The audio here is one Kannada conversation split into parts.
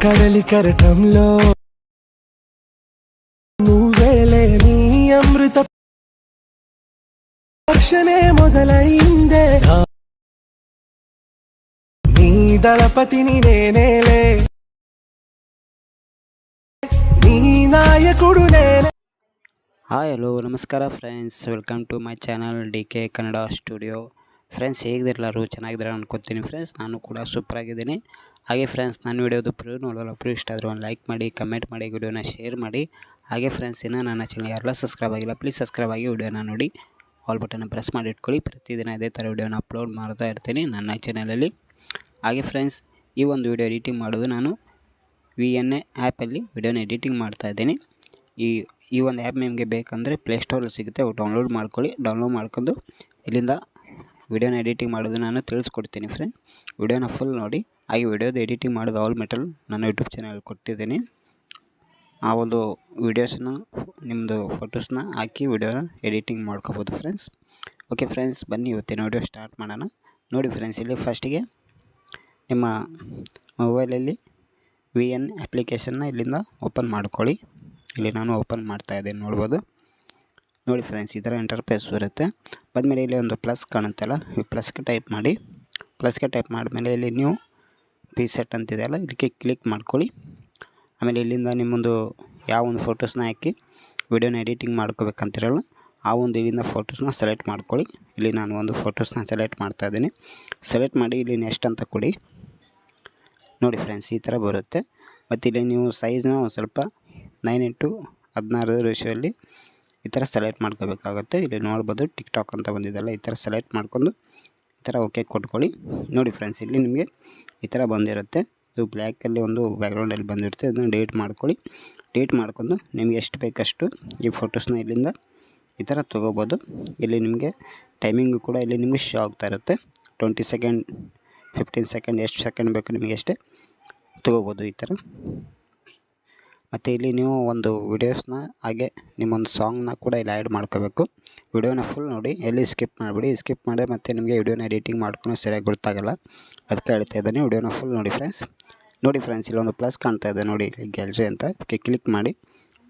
కడలి కరటంలో నువ్వేలే నీ అమృత వర్షనే మొదలైందే నీ దళపతిని నేనేలే నీ నాయకుడు నేనే. ಹಾಯ್ ಹಲೋ ನಮಸ್ಕಾರ friends, welcome to my channel D K Kannada studio. Friends, ಹೇಗಿದ್ದಿರಲ್ಲರೂ ಚೆನ್ನಾಗಿದ್ದಾರೆ ಅನ್ಕೋತೀನಿ. ಫ್ರೆಂಡ್ಸ್, ನಾನು ಕೂಡ ಸೂಪರ್ ಆಗಿದ್ದೀನಿ. ಹಾಗೆ ಫ್ರೆಂಡ್ಸ್, ನಾನು ವಿಡಿಯೋದು ಪ್ರೂ ನೋಡೋಲ್ಲ, ಪ್ರೂ ಇಷ್ಟ ಆದರೂ ಒಂದು ಲೈಕ್ ಮಾಡಿ, ಕಮೆಂಟ್ ಮಾಡಿ, ವಿಡಿಯೋನ ಶೇರ್ ಮಾಡಿ. ಹಾಗೆ ಫ್ರೆಂಡ್ಸ್, ಇನ್ನೂ ನನ್ನ ಚಾನಲ್ ಯಾರೆಲ್ಲ ಸಬ್ಸ್ಕ್ರೈಬ್ ಆಗಿಲ್ಲ, ಪ್ಲೀಸ್ ಸಬ್ಸ್ಕ್ರೈಬ್ ಆಗಿ ವಿಡಿಯೋನ ನೋಡಿ ಆಲ್ ಬಟನ್ನ ಪ್ರೆಸ್ ಮಾಡಿ ಇಟ್ಕೊಳ್ಳಿ. ಪ್ರತಿದಿನ ಇದೇ ಥರ ವಿಡಿಯೋನ ಅಪ್ಲೋಡ್ ಮಾಡ್ತಾ ಇರ್ತೀನಿ ನನ್ನ ಚಾನಲಲ್ಲಿ. ಹಾಗೆ ಫ್ರೆಂಡ್ಸ್, ಈ ಒಂದು ವಿಡಿಯೋ ಎಡಿಟಿಂಗ್ ಮಾಡೋದು ನಾನು VNA ಆ್ಯಪಲ್ಲಿ ವಿಡಿಯೋನ ಎಡಿಟಿಂಗ್ ಮಾಡ್ತಾಯಿದ್ದೀನಿ. ಈ ಒಂದು ಆ್ಯಪ್ ನಿಮಗೆ ಬೇಕಂದರೆ ಪ್ಲೇಸ್ಟೋರಲ್ಲಿ ಸಿಗುತ್ತೆ, ಡೌನ್ಲೋಡ್ ಮಾಡ್ಕೊಳ್ಳಿ. ಡೌನ್ಲೋಡ್ ಮಾಡ್ಕೊಂಡು ಇಲ್ಲಿಂದ ವಿಡಿಯೋನ ಎಡಿಟಿಂಗ್ ಮಾಡೋದು ನಾನು ತಿಳಿಸ್ಕೊಡ್ತೀನಿ ಫ್ರೆಂಡ್. ವಿಡಿಯೋನ ಫುಲ್ ನೋಡಿ. ಹಾಗೆ ವಿಡಿಯೋದ ಎಡಿಟಿಂಗ್ ಮಾಡೋದು ಆಲ್ ಮೆಟಲ್ ನಾನು ಯೂಟ್ಯೂಬ್ ಚಾನಲ್ ಕೊಟ್ಟಿದ್ದೀನಿ. ಆ ಒಂದು ವೀಡಿಯೋಸನ್ನ ನಿಮ್ಮದು ಫೋಟೋಸ್ನ ಹಾಕಿ ವಿಡಿಯೋನ ಎಡಿಟಿಂಗ್ ಮಾಡ್ಕೋಬೋದು ಫ್ರೆಂಡ್ಸ್. ಓಕೆ ಫ್ರೆಂಡ್ಸ್, ಬನ್ನಿ ಇವತ್ತಿನ ವಿಡಿಯೋ ಸ್ಟಾರ್ಟ್ ಮಾಡೋಣ. ನೋಡಿ ಫ್ರೆಂಡ್ಸ್, ಇಲ್ಲಿ ಫಸ್ಟಿಗೆ ನಿಮ್ಮ ಮೊಬೈಲಲ್ಲಿ VN ಅಪ್ಲಿಕೇಶನ್ನ ಇಲ್ಲಿಂದ ಓಪನ್ ಮಾಡ್ಕೊಳ್ಳಿ. ಇಲ್ಲಿ ನಾನು ಓಪನ್ ಮಾಡ್ತಾಯಿದ್ದೀನಿ, ನೋಡ್ಬೋದು. ನೋಡಿ ಫ್ರೆಂಡ್ಸ್, ಈ ಥರ ಇಂಟರ್ಫೇಸ್ ಬರುತ್ತೆ. ಬಂದಮೇಲೆ ಇಲ್ಲಿ ಒಂದು ಪ್ಲಸ್ ಕಾಣುತ್ತಲ್ಲ, ಈ ಪ್ಲಸ್ಗೆ ಟೈಪ್ ಮಾಡಿ. ಪ್ಲಸ್ಗೆ ಟೈಪ್ ಮಾಡಿದ್ಮೇಲೆ ಇಲ್ಲಿ ನೀವು ಪ್ರಿಸೆಟ್ ಅಂತಿದೆಯಲ್ಲ, ಇದಕ್ಕೆ ಕ್ಲಿಕ್ ಮಾಡ್ಕೊಳ್ಳಿ. ಆಮೇಲೆ ಇಲ್ಲಿಂದ ನಿಮ್ಮೊಂದು ಯಾವ ಒಂದು ಫೋಟೋಸ್ನ ಹಾಕಿ ವಿಡಿಯೋನ ಎಡಿಟಿಂಗ್ ಮಾಡ್ಕೋಬೇಕಂತಿರಲ್ಲ, ಆ ಒಂದು ಇಲ್ಲಿಂದ ಫೋಟೋಸ್ನ ಸೆಲೆಕ್ಟ್ ಮಾಡ್ಕೊಳ್ಳಿ. ಇಲ್ಲಿ ನಾನು ಒಂದು ಫೋಟೋಸ್ನ ಸೆಲೆಕ್ಟ್ ಮಾಡ್ತಾಯಿದ್ದೀನಿ. ಸೆಲೆಕ್ಟ್ ಮಾಡಿ ಇಲ್ಲಿ ನೆಕ್ಸ್ಟ್ ಅಂತ ಕೊಡಿ. ನೋಡಿ ಫ್ರೆಂಡ್ಸ್, ಈ ಥರ ಬರುತ್ತೆ. ಮತ್ತು ಇಲ್ಲಿ ನೀವು ಸೈಜ್ನ ಒಂದು ಸ್ವಲ್ಪ 9:16 ರೇಷಿಯೋಲ್ಲಿ ಈ ಥರ ಸೆಲೆಕ್ಟ್ ಮಾಡ್ಕೋಬೇಕಾಗುತ್ತೆ. ಇಲ್ಲಿ ನೋಡ್ಬೋದು ಟಿಕ್ಟಾಕ್ ಅಂತ ಬಂದಿದ್ದಲ್ಲ, ಈ ಥರ ಸೆಲೆಕ್ಟ್ ಮಾಡ್ಕೊಂಡು ಈ ಥರ ಓಕೆ ಕೊಟ್ಕೊಳ್ಳಿ. ನೋಡಿ ಫ್ರೆಂಡ್ಸ್, ಇಲ್ಲಿ ನಿಮಗೆ ಈ ಥರ ಬಂದಿರುತ್ತೆ. ಇದು ಬ್ಲ್ಯಾಕಲ್ಲಿ ಒಂದು ಬ್ಯಾಕ್ಗ್ರೌಂಡಲ್ಲಿ ಬಂದಿರುತ್ತೆ. ಇದನ್ನು ಡಿಲೀಟ್ ಮಾಡ್ಕೊಳ್ಳಿ. ಡಿಲೀಟ್ ಮಾಡ್ಕೊಂಡು ನಿಮಗೆ ಎಷ್ಟು ಬೇಕಷ್ಟು ಈ ಫೋಟೋಸ್ನ ಇಲ್ಲಿಂದ ಈ ಥರ ತೊಗೋಬೋದು. ಇಲ್ಲಿ ನಿಮಗೆ ಟೈಮಿಂಗು ಕೂಡ ಇಲ್ಲಿ ನಿಮಗೆ ಶೋ ಆಗ್ತಾ ಇರುತ್ತೆ. 20 ಸೆಕೆಂಡ್, 15 ಸೆಕೆಂಡ್, ಎಷ್ಟು ಸೆಕೆಂಡ್ ಬೇಕು ನಿಮಗೆ ಅಷ್ಟೇ ತೊಗೋಬೋದು ಈ ಥರ. ಮತ್ತು ಇಲ್ಲಿ ನೀವು ಒಂದು ವಿಡಿಯೋಸ್ನ ಹಾಗೆ ನಿಮ್ಮೊಂದು ಸಾಂಗ್ನ ಕೂಡ ಇಲ್ಲಿ ಆ್ಯಡ್ ಮಾಡ್ಕೋಬೇಕು. ವಿಡಿಯೋನ ಫುಲ್ ನೋಡಿ, ಎಲ್ಲಿ ಸ್ಕಿಪ್ ಮಾಡಿಬಿಡಿ. ಸ್ಕಿಪ್ ಮಾಡಿ ಮತ್ತು ನಿಮಗೆ ವಿಡಿಯೋನ ಎಡಿಟಿಂಗ್ ಮಾಡ್ಕೊಂಡು ಸರಿಯಾಗಿ ಗೊತ್ತಾಗಲ್ಲ, ಅದಕ್ಕೆ ಹೇಳ್ತಾ ಇದ್ದಾನೆ. ವಿಡಿಯೋನ ಫುಲ್ ನೋಡಿ ಫ್ರೆಂಡ್ಸ್. ನೋಡಿ ಫ್ರೆಂಡ್ಸ್, ಇಲ್ಲೊಂದು ಪ್ಲಸ್ ಕಾಣ್ತಾ ಇದೆ ನೋಡಿ, ಗ್ಯಾಲರಿ ಅಂತ, ಅದಕ್ಕೆ ಕ್ಲಿಕ್ ಮಾಡಿ.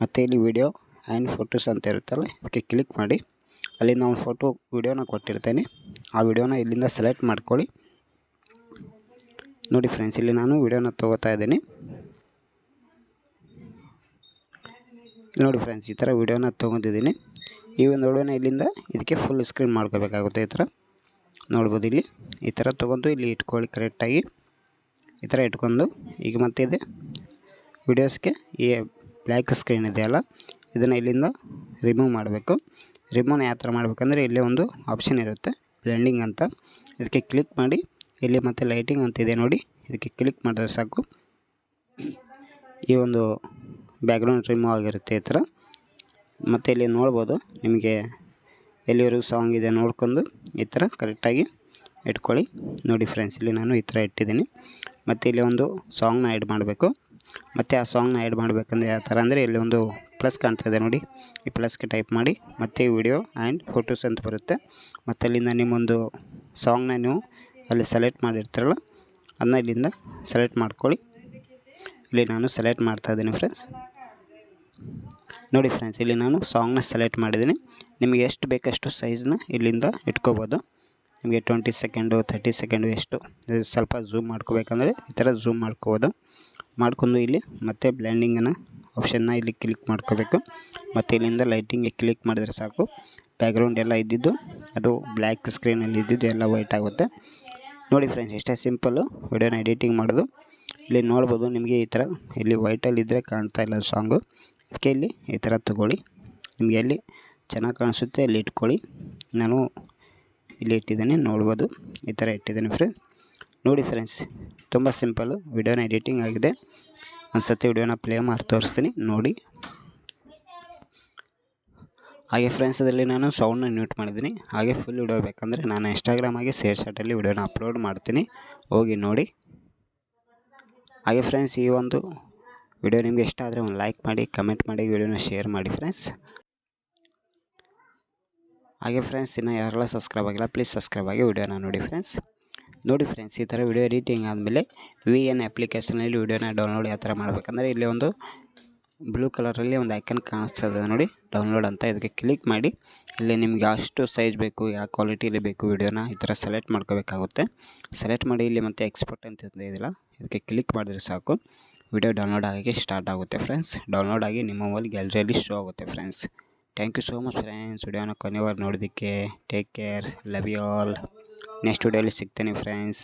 ಮತ್ತು ಇಲ್ಲಿ ವಿಡಿಯೋ ಆ್ಯಂಡ್ ಫೋಟೋಸ್ ಅಂತ ಇರುತ್ತಲ್ಲ, ಅದಕ್ಕೆ ಕ್ಲಿಕ್ ಮಾಡಿ. ಅಲ್ಲಿ ನಾವು ಫೋಟೋ ವಿಡಿಯೋನ ಕೊಟ್ಟಿರ್ತೇನೆ, ಆ ವಿಡಿಯೋನ ಇಲ್ಲಿಂದ ಸೆಲೆಕ್ಟ್ ಮಾಡ್ಕೊಳ್ಳಿ. ನೋಡಿ ಫ್ರೆಂಡ್ಸ್, ಇಲ್ಲಿ ನಾನು ವಿಡಿಯೋನ ತೊಗೋತಾ ಇದ್ದೀನಿ. ನೋಡಿ ಫ್ರೆಂಡ್ಸ್, ಈ ಥರ ವಿಡಿಯೋನ ತೊಗೊಂಡಿದ್ದೀನಿ. ಈ ಒಂದು ವಿಡಿಯೋನ ಇಲ್ಲಿಂದ ಇದಕ್ಕೆ ಫುಲ್ ಸ್ಕ್ರೀನ್ ಮಾಡ್ಕೋಬೇಕಾಗುತ್ತೆ. ಈ ಥರ ನೋಡ್ಬೋದು. ಇಲ್ಲಿ ಈ ಥರ ತೊಗೊಂಡು ಇಲ್ಲಿ ಇಟ್ಕೊಳ್ಳಿ ಕರೆಕ್ಟಾಗಿ. ಈ ಥರ ಇಟ್ಕೊಂಡು ಈಗ ಮತ್ತೆ ಇದೆ ವಿಡಿಯೋಸ್ಗೆ ಈ ಬ್ಲ್ಯಾಕ್ ಸ್ಕ್ರೀನ್ ಇದೆಯಲ್ಲ, ಇದನ್ನು ಇಲ್ಲಿಂದ ರಿಮೂವ್ ಮಾಡಬೇಕು. ರಿಮೂವ್ನ ಯಾವ ಥರ ಮಾಡಬೇಕಂದ್ರೆ ಇಲ್ಲಿ ಒಂದು ಆಪ್ಷನ್ ಇರುತ್ತೆ, ಬ್ಲೆಂಡಿಂಗ್ ಅಂತ. ಇದಕ್ಕೆ ಕ್ಲಿಕ್ ಮಾಡಿ. ಇಲ್ಲಿ ಮತ್ತು ಲೈಟಿಂಗ್ ಅಂತಿದೆ ನೋಡಿ, ಇದಕ್ಕೆ ಕ್ಲಿಕ್ ಮಾಡಿದ್ರೆ ಸಾಕು. ಈ ಒಂದು ಬ್ಯಾಕ್ಗ್ರೌಂಡ್ ರಿಮೂವ್ ಆಗಿರುತ್ತೆ ಈ ಥರ. ಮತ್ತು ಇಲ್ಲಿ ನೋಡ್ಬೋದು ನಿಮಗೆ ಎಲ್ಲಿವರೆಗೂ ಸಾಂಗ್ ಇದೆ ನೋಡ್ಕೊಂಡು ಈ ಥರ ಕರೆಕ್ಟಾಗಿ ಇಟ್ಕೊಳ್ಳಿ. ನೋಡಿ ಫ್ರೆಂಡ್ಸ್, ಇಲ್ಲಿ ನಾನು ಈ ಥರ ಇಟ್ಟಿದ್ದೀನಿ. ಮತ್ತು ಇಲ್ಲಿ ಒಂದು ಸಾಂಗ್ನ ಆ್ಯಡ್ ಮಾಡಬೇಕು. ಮತ್ತು ಆ ಸಾಂಗ್ನ ಆ್ಯಡ್ ಮಾಡಬೇಕಂದ್ರೆ ಯಾವ ಥರ ಅಂದರೆ ಇಲ್ಲಿ ಒಂದು ಪ್ಲಸ್ ಕಾಣ್ತಾಯಿದೆ ನೋಡಿ, ಈ ಪ್ಲಸ್ಗೆ ಟೈಪ್ ಮಾಡಿ. ಮತ್ತು ವಿಡಿಯೋ ಆ್ಯಂಡ್ ಫೋಟೋಸ್ ಅಂತ ಬರುತ್ತೆ. ಮತ್ತು ಅಲ್ಲಿಂದ ನಿಮ್ಮೊಂದು ಸಾಂಗ್ನ ನೀವು ಅಲ್ಲಿ ಸೆಲೆಕ್ಟ್ ಮಾಡಿರ್ತೀರಲ್ಲ, ಅದನ್ನ ಇಲ್ಲಿಂದ ಸೆಲೆಕ್ಟ್ ಮಾಡ್ಕೊಳ್ಳಿ. ಇಲ್ಲಿ ನಾನು ಸೆಲೆಕ್ಟ್ ಮಾಡ್ತಾಯಿದ್ದೀನಿ ಫ್ರೆಂಡ್ಸ್. ನೋಡಿ ಫ್ರೆಂಡ್ಸ್, ಇಲ್ಲಿ ನಾನು ಸಾಂಗ್ನ ಸೆಲೆಕ್ಟ್ ಮಾಡಿದ್ದೀನಿ. ನಿಮಗೆ ಎಷ್ಟು ಬೇಕಷ್ಟು ಸೈಜ್ನ ಇಲ್ಲಿಂದ ಇಟ್ಕೋಬೋದು. ನಿಮಗೆ 20 ಸೆಕೆಂಡು, 30 ಸೆಕೆಂಡು ಎಷ್ಟು ಸ್ವಲ್ಪ ಝೂಮ್ ಮಾಡ್ಕೋಬೇಕಂದ್ರೆ ಈ ಥರ ಝೂಮ್ ಮಾಡ್ಕೋಬೋದು. ಮಾಡ್ಕೊಂಡು ಇಲ್ಲಿ ಮತ್ತೆ ಬ್ಲೆಂಡಿಂಗನ್ನು ಆಪ್ಷನ್ನ ಇಲ್ಲಿ ಕ್ಲಿಕ್ ಮಾಡ್ಕೋಬೇಕು. ಮತ್ತು ಇಲ್ಲಿಂದ ಲೈಟಿಂಗ್ಗೆ ಕ್ಲಿಕ್ ಮಾಡಿದರೆ ಸಾಕು. ಬ್ಯಾಕ್ಗ್ರೌಂಡ್ ಎಲ್ಲ ಇದ್ದಿದ್ದು ಅದು ಬ್ಲ್ಯಾಕ್ ಸ್ಕ್ರೀನಲ್ಲಿ ಇದ್ದಿದ್ದು ಎಲ್ಲ ವೈಟ್ ಆಗುತ್ತೆ. ನೋಡಿ ಫ್ರೆಂಡ್ಸ್, ಇಷ್ಟೇ ಸಿಂಪಲ್ಲು ವಿಡಿಯೋನ ಎಡಿಟಿಂಗ್ ಮಾಡೋದು. ಇಲ್ಲಿ ನೋಡ್ಬೋದು ನಿಮಗೆ ಈ ಥರ ಇಲ್ಲಿ ವೈಟಲ್ಲಿ ಇದ್ದರೆ ಕಾಣ್ತಾ ಇಲ್ಲ ಸಾಂಗು, ಅದಕ್ಕೆ ಇಲ್ಲಿ ಈ ಥರ ತೊಗೊಳ್ಳಿ. ನಿಮಗೆ ಎಲ್ಲಿ ಚೆನ್ನಾಗಿ ಕಾಣಿಸುತ್ತೆ ಅಲ್ಲಿ ಇಟ್ಕೊಳ್ಳಿ. ನಾನು ಇಲ್ಲಿ ಇಟ್ಟಿದ್ದೀನಿ, ನೋಡ್ಬೋದು ಈ ಥರ ಇಟ್ಟಿದ್ದೀನಿ ಫ್ರೆಂಡ್ಸ್. ನೋಡಿ ಫ್ರೆಂಡ್ಸ್, ತುಂಬ ಸಿಂಪಲ್ಲು ವಿಡಿಯೋನ ಎಡಿಟಿಂಗ್ ಆಗಿದೆ. ಒಂದು ಸತಿ ವಿಡಿಯೋನ ಪ್ಲೇ ಮಾಡಿ ತೋರಿಸ್ತೀನಿ ನೋಡಿ. ಹಾಗೆ ಫ್ರೆಂಡ್ಸ್, ಅದರಲ್ಲಿ ನಾನು ಸೌಂಡ್ನ ಮ್ಯೂಟ್ ಮಾಡಿದ್ದೀನಿ. ಹಾಗೆ ಫುಲ್ ವಿಡಿಯೋ ಬೇಕಂದರೆ ನಾನು ಇನ್ಸ್ಟಾಗ್ರಾಮ್ ಹಾಗೆ ಶೇರ್ಚಾಟಲ್ಲಿ ವಿಡಿಯೋನ ಅಪ್ಲೋಡ್ ಮಾಡ್ತೀನಿ, ಹೋಗಿ ನೋಡಿ. ಹಾಗೆ ಫ್ರೆಂಡ್ಸ್, ಈ ಒಂದು ವಿಡಿಯೋ ನಿಮಗೆ ಇಷ್ಟ ಆದರೆ ಒಂದು ಲೈಕ್ ಮಾಡಿ, ಕಮೆಂಟ್ ಮಾಡಿ, ವಿಡಿಯೋನ ಶೇರ್ ಮಾಡಿ ಫ್ರೆಂಡ್ಸ್. ಹಾಗೆ ಫ್ರೆಂಡ್ಸ್, ಇನ್ನೂ ಯಾರೆಲ್ಲ ಸಬ್ಸ್ಕ್ರೈಬ್ ಆಗಿಲ್ಲ ಪ್ಲೀಸ್ ಸಬ್ಸ್ಕ್ರೈಬ್ ಆಗಿ ವಿಡಿಯೋನ ನೋಡಿ ಫ್ರೆಂಡ್ಸ್. ನೋಡಿ ಫ್ರೆಂಡ್ಸ್, ಈ ಥರ ವಿಡಿಯೋ ಎಡಿಟಿಂಗ್ ಆದಮೇಲೆ VN ಅಪ್ಲಿಕೇಶನಲ್ಲಿ ವಿಡಿಯೋನ ಡೌನ್ಲೋಡ್ ಯಾವ ಥರ ಮಾಡಬೇಕಂದ್ರೆ ಇಲ್ಲಿ ಒಂದು ಬ್ಲೂ ಕಲರಲ್ಲಿ ಒಂದು ಐಕನ್ ಕಾಣಿಸ್ತದೆ ನೋಡಿ, ಡೌನ್ಲೋಡ್ ಅಂತ. ಇದಕ್ಕೆ ಕ್ಲಿಕ್ ಮಾಡಿ ಇಲ್ಲಿ ನಿಮಗೆ ಅಷ್ಟು ಸೈಜ್ ಬೇಕು, ಯಾವ ಕ್ವಾಲಿಟಿಯಲ್ಲಿ ಬೇಕು ವಿಡಿಯೋನ ಈ ಥರ ಸೆಲೆಕ್ಟ್ ಮಾಡ್ಕೋಬೇಕಾಗುತ್ತೆ. ಸೆಲೆಕ್ಟ್ ಮಾಡಿ ಇಲ್ಲಿ ಮತ್ತೆ ಎಕ್ಸ್ಪೋರ್ಟ್ ಅಂತ ಇದೆಯಲ್ಲ, ಇದಕ್ಕೆ ಕ್ಲಿಕ್ ಮಾಡಿದ್ರೆ ಸಾಕು, ವಿಡಿಯೋ ಡೌನ್ಲೋಡ್ ಆಗೋಕ್ಕೆ ಸ್ಟಾರ್ಟ್ ಆಗುತ್ತೆ ಫ್ರೆಂಡ್ಸ್. ಡೌನ್ಲೋಡ್ ಆಗಿ ನಿಮ್ಮ ಮೊಬೈಲ್ ಗ್ಯಾಲರಿಯಲ್ಲಿ ಶೋ ಆಗುತ್ತೆ friends. Thank you so much friends, ವಿಡಿಯೋನ ಕೊನೆವರೆಗೆ ನೋಡೋದಕ್ಕೆ. Take care, love you all. Next ವಿಡಿಯೋಲಿ ಸಿಗ್ತೇನೆ ಫ್ರೆಂಡ್ಸ್.